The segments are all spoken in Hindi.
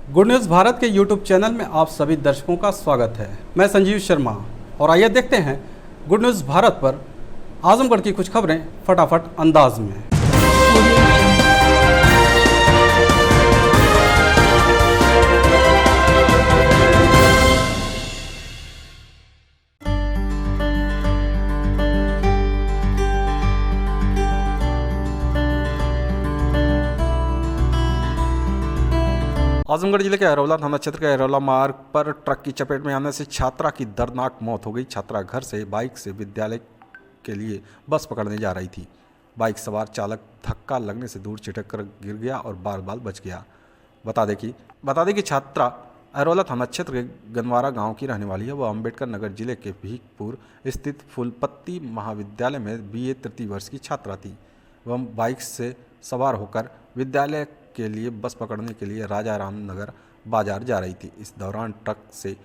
गुड न्यूज़ भारत के यूट्यूब चैनल में आप सभी दर्शकों का स्वागत है। मैं संजीव शर्मा और आइए देखते हैं गुड न्यूज़ भारत पर आजमगढ़ की कुछ खबरें फटाफट अंदाज में। आजमगढ़ जिले के अरौला थाना क्षेत्र के अरौला मार्ग पर ट्रक की चपेट में आने से छात्रा की दर्दनाक मौत हो गई। छात्रा घर से बाइक से विद्यालय के लिए बस पकड़ने जा रही थी। बाइक सवार चालक धक्का लगने से दूर छिटक कर गिर गया और बाल बाल बच गया। बता दें कि छात्रा अरौला थाना क्षेत्र के गनवारा गांव की रहने वाली है। वह अंबेडकर नगर जिले के भीखपुर स्थित फूलपत्ती महाविद्यालय में BA तृतीय वर्ष की छात्रा थी। वह बाइक से सवार होकर विद्यालय के लिए बस पकड़ने के लिए राजा रामनगर बाजार जा रही थी। इस दौरान ट्रक से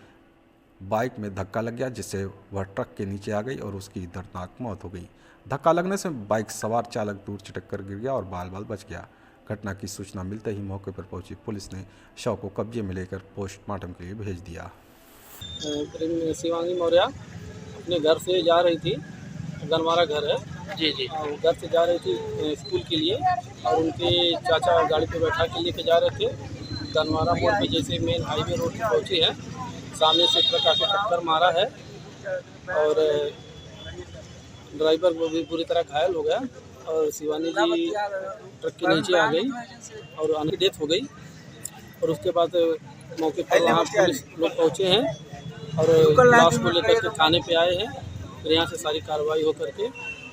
बाइक में धक्का लग गया, जिससे वह ट्रक के नीचे आ गई और उसकी दर्दनाक मौत हो गई। धक्का लगने से बाइक सवार चालक दूर छिटक कर गिर गया और बाल बाल बच गया। घटना की सूचना मिलते ही मौके पर पहुंची पुलिस ने शव को कब्जे में लेकर पोस्टमार्टम के लिए भेज दिया। शिवांगी मौर्य अपने घर से जा रही थी, गनवारा घर है जी। घर से जा रही थी स्कूल के लिए और उनके चाचा गाड़ी पे बैठा के लेके जा रहे थे। गनवारा मोड़ पे जैसे मेन हाईवे रोड पे पहुंची है, सामने से ट्रक आके टक्कर मारा है और ड्राइवर वो भी पूरी तरह घायल हो गया और शिवानी जी ट्रक के नीचे आ गई और उनकी डेथ हो गई। और उसके बाद मौके पर वहाँ पुलिस लोग पहुँचे हैं और लाश को लेकर के थाने पे आए हैं। फिर यहाँ से सारी कार्रवाई हो करके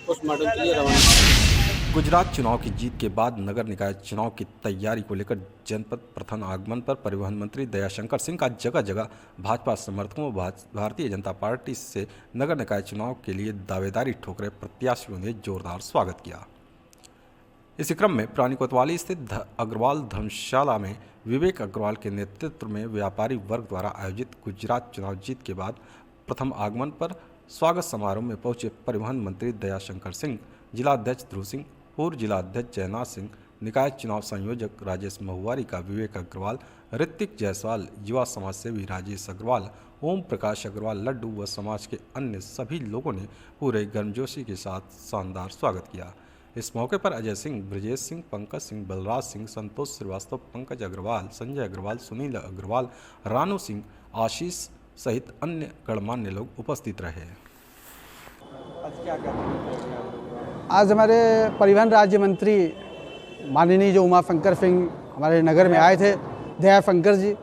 पोस्टमार्टम के लिए रवाना। गुजरात चुनाव की जीत के बाद नगर निकाय चुनाव की तैयारी को लेकर जनपद प्रथम आगमन पर परिवहन मंत्री दयाशंकर सिंह का जगह जगह भाजपा समर्थकों व भारतीय जनता पार्टी से नगर निकाय चुनाव के लिए दावेदारी ठोक रहे प्रत्याशियों ने जोरदार स्वागत किया। इसी क्रम में पुरानी कोतवाली स्थित अग्रवाल धर्मशाला में विवेक अग्रवाल के नेतृत्व में व्यापारी वर्ग द्वारा आयोजित गुजरात चुनाव जीत के बाद प्रथम आगमन पर स्वागत समारोह में पहुंचे परिवहन मंत्री दयाशंकर सिंह, जिला अध्यक्ष ध्रुव सिंह, पूर्व जिला अध्यक्ष जयनाथ सिंह, निकाय चुनाव संयोजक राजेश महुआरी का विवेक अग्रवाल, ऋतिक जायसवाल, युवा समाज सेवी राजेश अग्रवाल, ओम प्रकाश अग्रवाल, लड्डू व समाज के अन्य सभी लोगों ने पूरे गर्मजोशी के साथ शानदार स्वागत किया। इस मौके पर अजय सिंह, ब्रजेश सिंह, पंकज सिंह, बलराज सिंह, संतोष श्रीवास्तव, पंकज अग्रवाल, संजय अग्रवाल, सुनील अग्रवाल, रानू सिंह, आशीष सहित अन्य गणमान्य लोग उपस्थित रहे। आज हमारे परिवहन राज्य मंत्री माननीय जो उमा शंकर सिंह हमारे नगर में आए थे, दयाशंकर जी,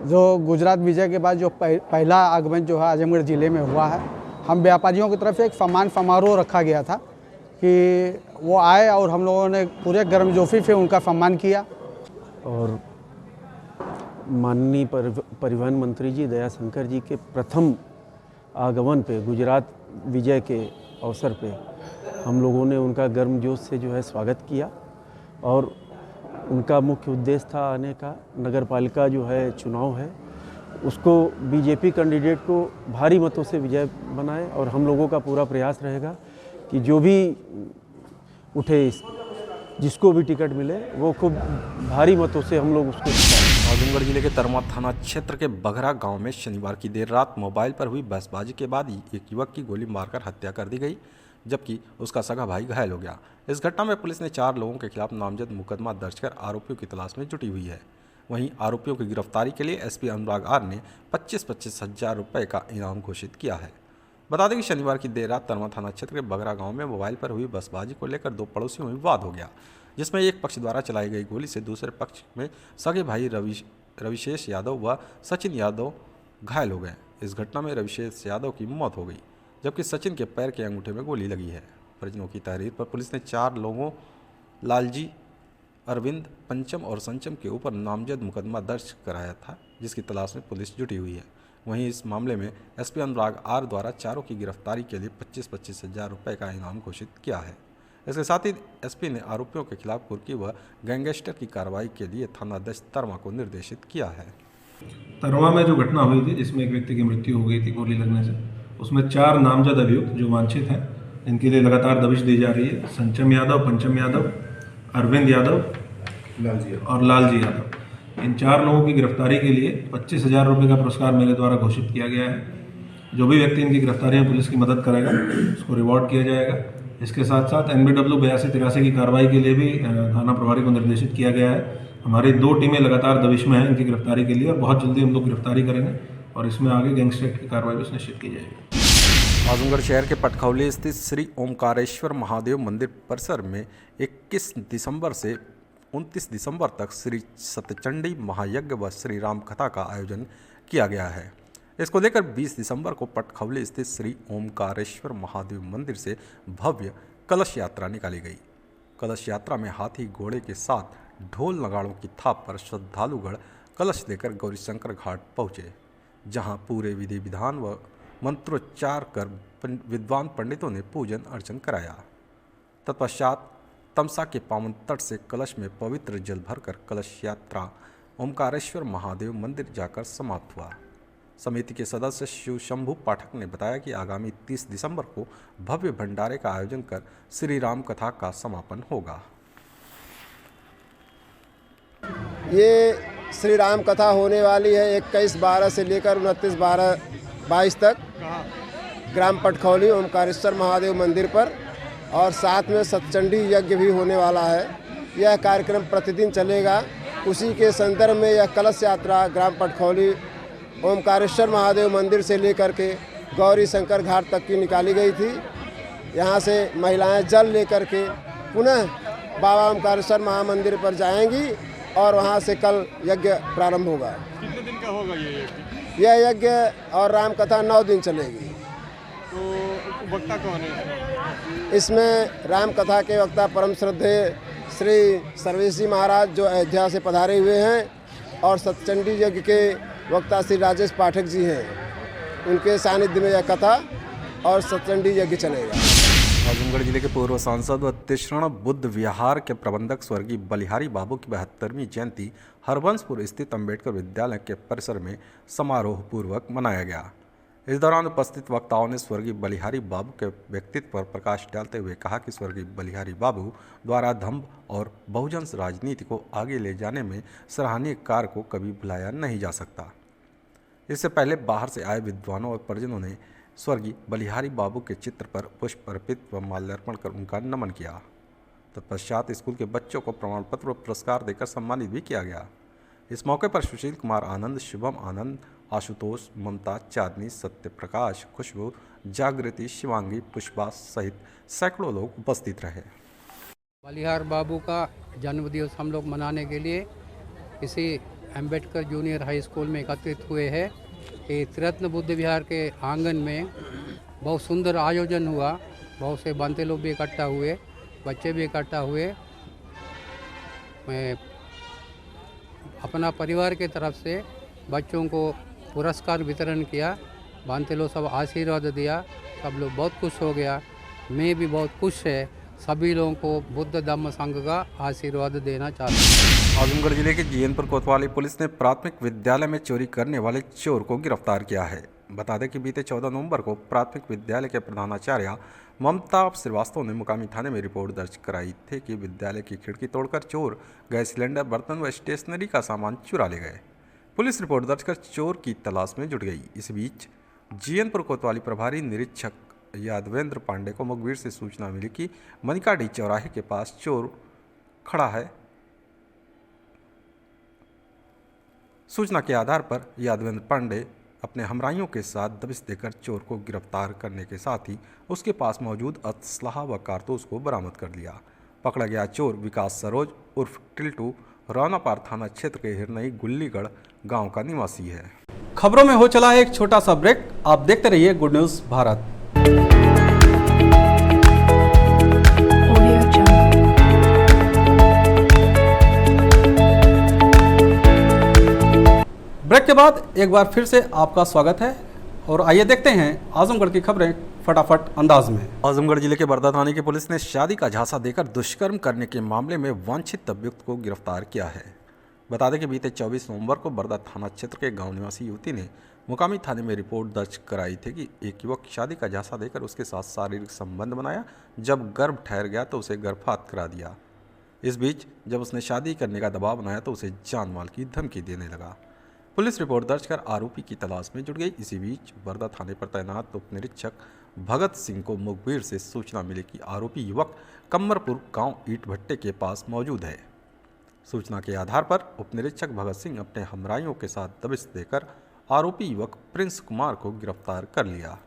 जो गुजरात विजय के बाद जो पहला आगमन जो है आजमगढ़ ज़िले में हुआ है। हम व्यापारियों की तरफ से एक सम्मान समारोह रखा गया था कि वो आए और हम लोगों ने पूरे गर्मजोशी से उनका सम्मान किया। और माननीय परिवहन मंत्री जी दयाशंकर जी के प्रथम आगमन पे गुजरात विजय के अवसर पे हम लोगों ने उनका गर्मजोश से जो है स्वागत किया और उनका मुख्य उद्देश्य था आने का। नगर पालिका जो है चुनाव है उसको बीजेपी कैंडिडेट को भारी मतों से विजय बनाए और हम लोगों का पूरा प्रयास रहेगा कि जो भी उठे, जिसको भी टिकट मिले वो खूब भारी मतों से हम लोग उसको जिताएं। आजमगढ़ जिले के तरवा थाना क्षेत्र के बघरा गांव में शनिवार की देर रात मोबाइल पर हुई बहसबाजी के बाद एक युवक की गोली मारकर हत्या कर दी गई, जबकि उसका सगा भाई घायल हो गया। इस घटना में पुलिस ने 4 लोगों के खिलाफ नामजद मुकदमा दर्ज कर आरोपियों की तलाश में जुटी हुई है। वहीं आरोपियों की गिरफ्तारी के लिए SP अनुराग आर ने 25-25 हज़ार रुपये का इनाम घोषित किया है। बता दें कि शनिवार की देर रात तरवा थाना क्षेत्र के बघरा गांव में मोबाइल पर हुई बसबाजी को लेकर 2 पड़ोसियों में विवाद हो गया, जिसमें एक पक्ष द्वारा चलाई गई गोली से दूसरे पक्ष में सगे भाई रविशेष यादव व सचिन यादव घायल हो गए। इस घटना में रविशेष यादव की मौत हो गई, जबकि सचिन के पैर के अंगूठे में गोली लगी है। परिजनों की तहरीर पर पुलिस ने 4 लोगों लालजी, अरविंद, पंचम और संचम के ऊपर नामजद मुकदमा दर्ज कराया था, जिसकी तलाश में पुलिस जुटी हुई है। वहीं इस मामले में SP अनुराग आर द्वारा चारों की गिरफ्तारी के लिए 25-25 हज़ार रुपये का इनाम घोषित किया है। इसके साथ ही SP ने आरोपियों के खिलाफ कुर्की व गैंगस्टर की कार्रवाई के लिए थाना अध्यक्ष तरवा को निर्देशित किया है। तरवा में जो घटना हुई थी जिसमें एक व्यक्ति की मृत्यु हो गई थी गोली लगने से, उसमें 4 नामजद अभियुक्त जो वांछित हैं, इनके लिए लगातार दबिश दी जा रही है। संचम यादव, पंचम यादव, अरविंद यादव और लालजी यादव, इन 4 लोगों की गिरफ्तारी के लिए 25,000 रुपये का पुरस्कार मेरे द्वारा घोषित किया गया है। जो भी व्यक्ति इनकी गिरफ्तारी में पुलिस की मदद करेगा उसको रिवॉर्ड किया जाएगा। इसके साथ साथ NBW 8283 की कार्रवाई के लिए भी थाना प्रभारी को निर्देशित किया गया है। हमारी 2 टीमें लगातार दबिश में हैं इनकी गिरफ्तारी के लिए और बहुत जल्दी हम लोग गिरफ्तारी करेंगे और इसमें आगे गैंगस्टर एक्ट की कार्रवाई भी सुनिश्चित की जाएगी। आजमगढ़ शहर के पटखौली स्थित श्री ओमकारेश्वर महादेव मंदिर परिसर में 21 दिसंबर से 29 दिसंबर तक श्री सतचंडी महायज्ञ व श्री राम कथा का आयोजन किया गया है। इसको लेकर 20 दिसंबर को पटखौली स्थित श्री ओमकारेश्वर महादेव मंदिर से भव्य कलश यात्रा निकाली गई। कलश यात्रा में हाथी घोड़े के साथ ढोल नगाड़ों की थाप पर श्रद्धालुगण कलश लेकर गौरीशंकर घाट पहुँचे, जहां पूरे विधि विधान व मंत्रोच्चार कर विद्वान पंडितों ने पूजन अर्चन कराया। तत्पश्चात तमसा के पावन तट से कलश में पवित्र जल भरकर कलश यात्रा ओमकारेश्वर महादेव मंदिर जाकर समाप्त हुआ। समिति के सदस्य शिव शंभू पाठक ने बताया कि आगामी 30 दिसंबर को भव्य भंडारे का आयोजन कर श्री राम कथा का समापन होगा। ये श्री राम कथा होने वाली है 21/12 से लेकर 29/12-22 तक ग्राम पटखौली ओमकारेश्वर महादेव मंदिर पर, और साथ में सतचंडी यज्ञ भी होने वाला है। यह कार्यक्रम प्रतिदिन चलेगा। उसी के संदर्भ में यह कलश यात्रा ग्राम पटखौली ओमकारेश्वर महादेव मंदिर से लेकर के गौरी शंकर घाट तक की निकाली गई थी। यहाँ से महिलाएं जल लेकर के पुनः बाबा ओमकारेश्वर महामंदिर पर जाएंगी और वहाँ से कल यज्ञ प्रारंभ होगा। कितने दिन का होगा ये यज्ञ? यह यज्ञ और राम कथा 9 दिन चलेगी। तो वक्ता कौन है? इसमें राम कथा के वक्ता परम श्रद्धेय श्री सर्वेश जी महाराज जो अयोध्या से पधारे हुए हैं, और सतचंडी यज्ञ के वक्ता श्री राजेश पाठक जी हैं। उनके सानिध्य में यह कथा और सतचंडी यज्ञ चलेगा। आजमगढ़ जिले के पूर्व सांसद व तीक्ष्ण बुद्ध विहार के प्रबंधक स्वर्गीय बलिहारी बाबू की 72वीं जयंती हरबंसपुर स्थित अम्बेडकर विद्यालय के परिसर में समारोह पूर्वक मनाया गया। इस दौरान उपस्थित वक्ताओं ने स्वर्गीय बलिहारी बाबू के व्यक्तित्व पर प्रकाश डालते हुए कहा कि स्वर्गीय बलिहारी बाबू द्वारा दंभ और बहुजन राजनीति को आगे ले जाने में सराहनीय कार्य को कभी भुलाया नहीं जा सकता। इससे पहले बाहर से आए विद्वानों और परिजनों ने स्वर्गीय बलिहारी बाबू के चित्र पर पुष्प अर्पित व माल्यार्पण कर उनका नमन किया। तत्पश्चात स्कूल के बच्चों को प्रमाण पत्र व पुरस्कार देकर सम्मानित भी किया गया। इस मौके पर सुशील कुमार आनंद, शुभम आनंद, आशुतोष, ममता, चांदनी, सत्य प्रकाश, खुशबू, जागृति, शिवांगी, पुष्पा सहित सैकड़ों लोग उपस्थित रहे। बलिहार बाबू का जन्मदिवस हम लोग मनाने के लिए इसी अम्बेडकर जूनियर हाई स्कूल में एकत्रित हुए हैं। ये त्रिरत्न बुद्ध विहार के आंगन में बहुत सुंदर आयोजन हुआ। बहुत से बनते लोग भी इकट्ठा हुए, बच्चे भी इकट्ठा हुए। मैं अपना परिवार के तरफ से बच्चों को पुरस्कार वितरण किया। बनते लोग सब आशीर्वाद दिया। सब लोग बहुत खुश हो गया। मैं भी बहुत खुश है। सभी लोगों को बुद्ध धम्म संघ का आशीर्वाद देना चाहता हूँ। आजमगढ़ जिले के जीएनपुर कोतवाली पुलिस ने प्राथमिक विद्यालय में चोरी करने वाले चोर को गिरफ्तार किया है। बता दें कि बीते 14 नवंबर को प्राथमिक विद्यालय के प्रधानाचार्य ममता श्रीवास्तव ने मुकामी थाने में रिपोर्ट दर्ज कराई थी कि विद्यालय की खिड़की तोड़कर चोर गैस सिलेंडर, बर्तन व स्टेशनरी का सामान चुरा ले गए। पुलिस रिपोर्ट दर्ज कर चोर की तलाश में जुट गई। इस बीच जीएनपुर कोतवाली प्रभारी निरीक्षक यादवेंद्र पांडे को मुखबिर से सूचना मिली कि मनिकाडी चौराहे के पास चोर खड़ा है। सूचना के आधार पर यादवेंद्र पांडे अपने हमराइयों के साथ दबिश देकर चोर को गिरफ्तार करने के साथ ही उसके पास मौजूद असलहा व कारतूस को बरामद कर लिया। पकड़ा गया चोर विकास सरोज उर्फ टिल्टू रौनापार थाना क्षेत्र के हिरनई गुल्लीगढ़ गांव का निवासी है। खबरों में हो चला है एक छोटा सा ब्रेक। आप देखते रहिए गुड न्यूज़ भारत। ब्रेक के बाद एक बार फिर से आपका स्वागत है और आइए देखते हैं आजमगढ़ की खबरें फटाफट अंदाज में। आजमगढ़ जिले के बरदा थाने की पुलिस ने शादी का झांसा देकर दुष्कर्म करने के मामले में वांछित अभियुक्त को गिरफ्तार किया है। बता दें कि बीते 24 नवंबर को बरदा थाना क्षेत्र के गांव निवासी युवती ने मुकामी थाने में रिपोर्ट दर्ज कराई थी कि एक युवक शादी का झांसा देकर उसके साथ शारीरिक संबंध बनाया। जब गर्भ ठहर गया तो उसे गर्भपात करा दिया। इस बीच जब उसने शादी करने का दबाव बनाया तो उसे जान माल की धमकी देने लगा। पुलिस रिपोर्ट दर्ज कर आरोपी की तलाश में जुट गई। इसी बीच बरदा थाने पर तैनात उप निरीक्षक भगत सिंह को मुखबिर से सूचना मिली कि आरोपी युवक कम्मरपुर गांव ईंट भट्टे के पास मौजूद है। सूचना के आधार पर उप निरीक्षक भगत सिंह अपने हमराइयों के साथ दबिश देकर आरोपी युवक प्रिंस कुमार को गिरफ्तार कर लिया।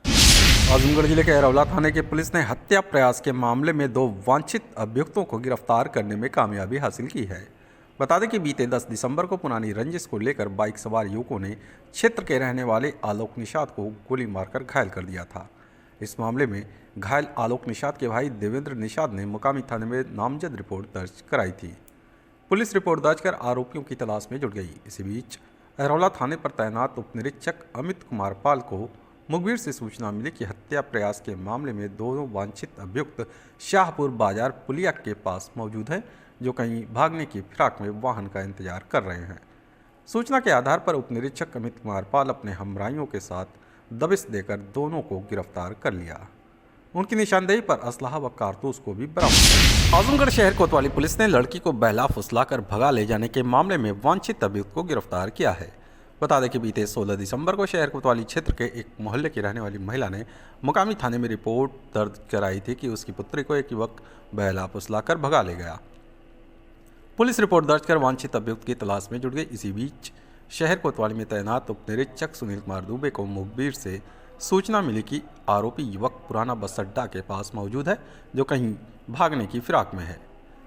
आजमगढ़ जिले के अरौला थाने की पुलिस ने हत्या प्रयास के मामले में 2 वांछित अभियुक्तों को गिरफ्तार करने में कामयाबी हासिल की है। बता दें कि बीते 10 दिसंबर को पुरानी रंजिश को लेकर बाइक सवार युवकों ने क्षेत्र के रहने वाले आलोक निषाद को गोली मारकर घायल कर दिया था। इस मामले में घायल आलोक निषाद के भाई देवेंद्र निषाद ने मुकामी थाने में नामजद रिपोर्ट दर्ज कराई थी। पुलिस रिपोर्ट दर्ज कर आरोपियों की तलाश में जुट गई। इसी बीच अरौला थाने पर तैनात उप निरीक्षक अमित कुमार पाल को मुखबिर से सूचना मिली कि हत्या प्रयास के मामले में 2 वांछित अभियुक्त शाहपुर बाजार पुलिया के पास मौजूद हैं, जो कहीं भागने की फिराक में वाहन का इंतजार कर रहे हैं। सूचना के आधार पर उप निरीक्षक अमित कुमार पाल अपने हमराइयों के साथ दबिश देकर दोनों को गिरफ्तार कर लिया। उनकी निशानदेही पर असलाह व कारतूस को भी बरामद किया। आजमगढ़ शहर कोतवाली पुलिस ने लड़की को बहला फुसलाकर भगा ले जाने के मामले में वांछित अभियुक्त को गिरफ्तार किया है। बता दें कि बीते 16 दिसंबर को शहर कोतवाली क्षेत्र के एक मोहल्ले की रहने वाली महिला ने मुकामी थाने में रिपोर्ट दर्ज कराई थी कि उसकी पुत्री को एक युवक बहला फुसलाकर भगा ले गया। पुलिस रिपोर्ट दर्ज कर वांछित अभियुक्त की तलाश में जुट गई। इसी बीच शहर कोतवाली में तैनात उप निरीक्षक सुनील कुमार दुबे को मुखबिर से सूचना मिली कि आरोपी युवक पुराना बस अड्डा के पास मौजूद है, जो कहीं भागने की फिराक में है।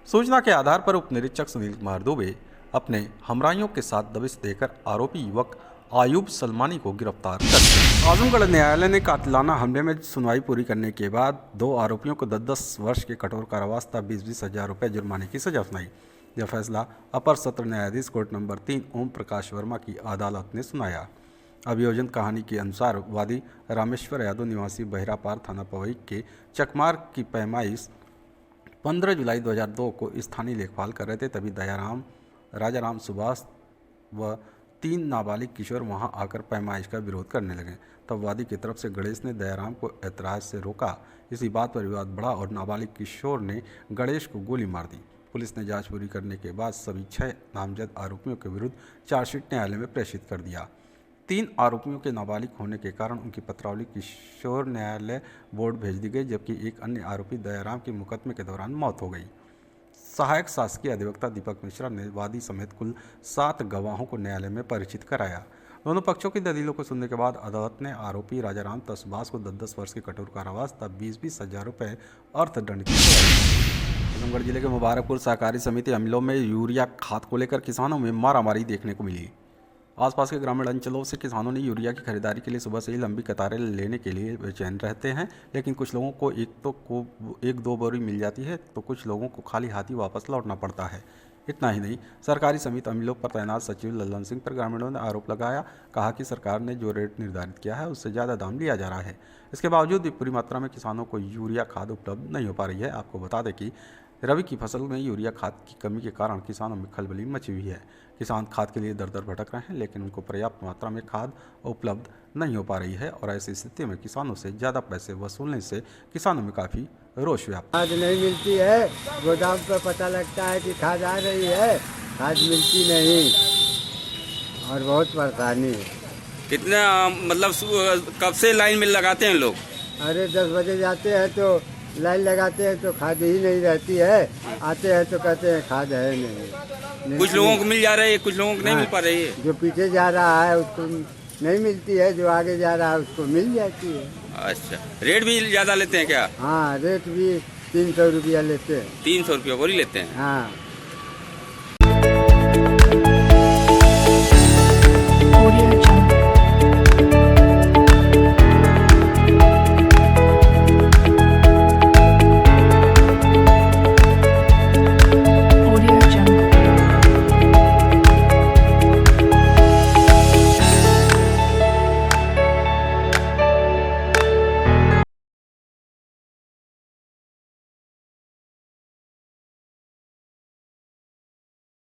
सूचना के आधार पर उप निरीक्षक सुनील कुमार दुबे अपने हमराइयों के साथ दबिश देकर आरोपी युवक आयूब सलमानी को गिरफ्तार कर लिया। आजमगढ़ न्यायालय ने कातिलाना हमले में सुनवाई पूरी करने के बाद 2 आरोपियों को 10-10 वर्ष के कठोर कारावास तथा 20-20 हज़ार रुपये जुर्माने की सजा सुनाई। यह फैसला अपर सत्र न्यायाधीश कोर्ट नंबर 3 ओम प्रकाश वर्मा की अदालत ने सुनाया। अभियोजन कहानी के अनुसार वादी रामेश्वर यादव निवासी बहिरापार थाना पवई के चकमार की पैमाइश 15 जुलाई 2002 को स्थानीय लेखपाल कर रहे थे। तभी दयाराम, राजाराम, सुभाष व 3 नाबालिग किशोर वहां आकर पैमाइश का विरोध करने लगे। तब वादी की तरफ से गणेश ने दयाराम को ऐतराज से रोका। इसी बात पर विवाद बढ़ा और नाबालिग किशोर ने गणेश को गोली मार दी। पुलिस ने जांच पूरी करने के बाद सभी 6 नामजद आरोपियों के विरुद्ध चार्जशीट न्यायालय में प्रेषित कर दिया। 3 आरोपियों के नाबालिग होने के कारण उनकी पत्रावली किशोर न्यायालय बोर्ड भेज दी गई, जबकि एक अन्य आरोपी दयाराम की मुकदमे के दौरान मौत हो गई। सहायक शासकीय अधिवक्ता दीपक मिश्रा ने वादी समेत कुल 7 गवाहों को न्यायालय में परिचित कराया। दोनों पक्षों की दलीलों को सुनने के बाद अदालत ने आरोपी राजाराम तथा सुभाष को 10-10 वर्ष के कठोर कारावास तथा 20-20 हज़ार रुपये अर्थदंड की आजमगढ़ जिले के मुबारकपुर सहकारी समिति अमलों में यूरिया खाद को लेकर किसानों में मारामारी देखने को मिली। आसपास के ग्रामीण अंचलों से किसानों ने यूरिया की खरीदारी के लिए सुबह से ही लंबी कतारें लेने के लिए बेचैन रहते हैं, लेकिन कुछ लोगों को एक दो बोरी मिल जाती है तो कुछ लोगों को खाली हाथ ही वापस लौटना पड़ता है। इतना ही नहीं, सहकारी समिति अमलों पर तैनात सचिव लल्लन सिंह पर ग्रामीणों ने आरोप लगाया। कहा कि सरकार ने जो रेट निर्धारित किया है उससे ज़्यादा दाम लिया जा रहा है। इसके बावजूद भी पूरी मात्रा में किसानों को यूरिया खाद उपलब्ध नहीं हो पा रही है। आपको बता दें कि रबी की फसल में यूरिया खाद की कमी के कारण किसानों में खलबली मची हुई है। किसान खाद के लिए दर दर भटक रहे हैं, लेकिन उनको पर्याप्त मात्रा में खाद उपलब्ध नहीं हो पा रही है और ऐसी स्थिति में किसानों से ज़्यादा पैसे वसूलने से किसानों में काफ़ी रोष व्याप्त। खाद नहीं मिलती है, गोदाम पर पता लगता है कि खाद आ रही है, खाद मिलती नहीं और बहुत परेशानी है। कितना मतलब कब से लाइन में लगाते हैं लोग? अरे 10 बजे जाते हैं तो लाइन लगाते हैं तो खाद ही नहीं रहती है, आते हैं तो कहते हैं खाद है नहीं। कुछ लोगों को मिल जा रही है, कुछ लोगों को नहीं मिल पा रही है। जो पीछे जा रहा है उसको नहीं मिलती है, जो आगे जा रहा है उसको मिल जाती है। अच्छा, रेट भी ज़्यादा लेते हैं क्या? हाँ, रेट भी 300 रुपया लेते हैं। 300 रुपया बोरी लेते हैं? हाँ।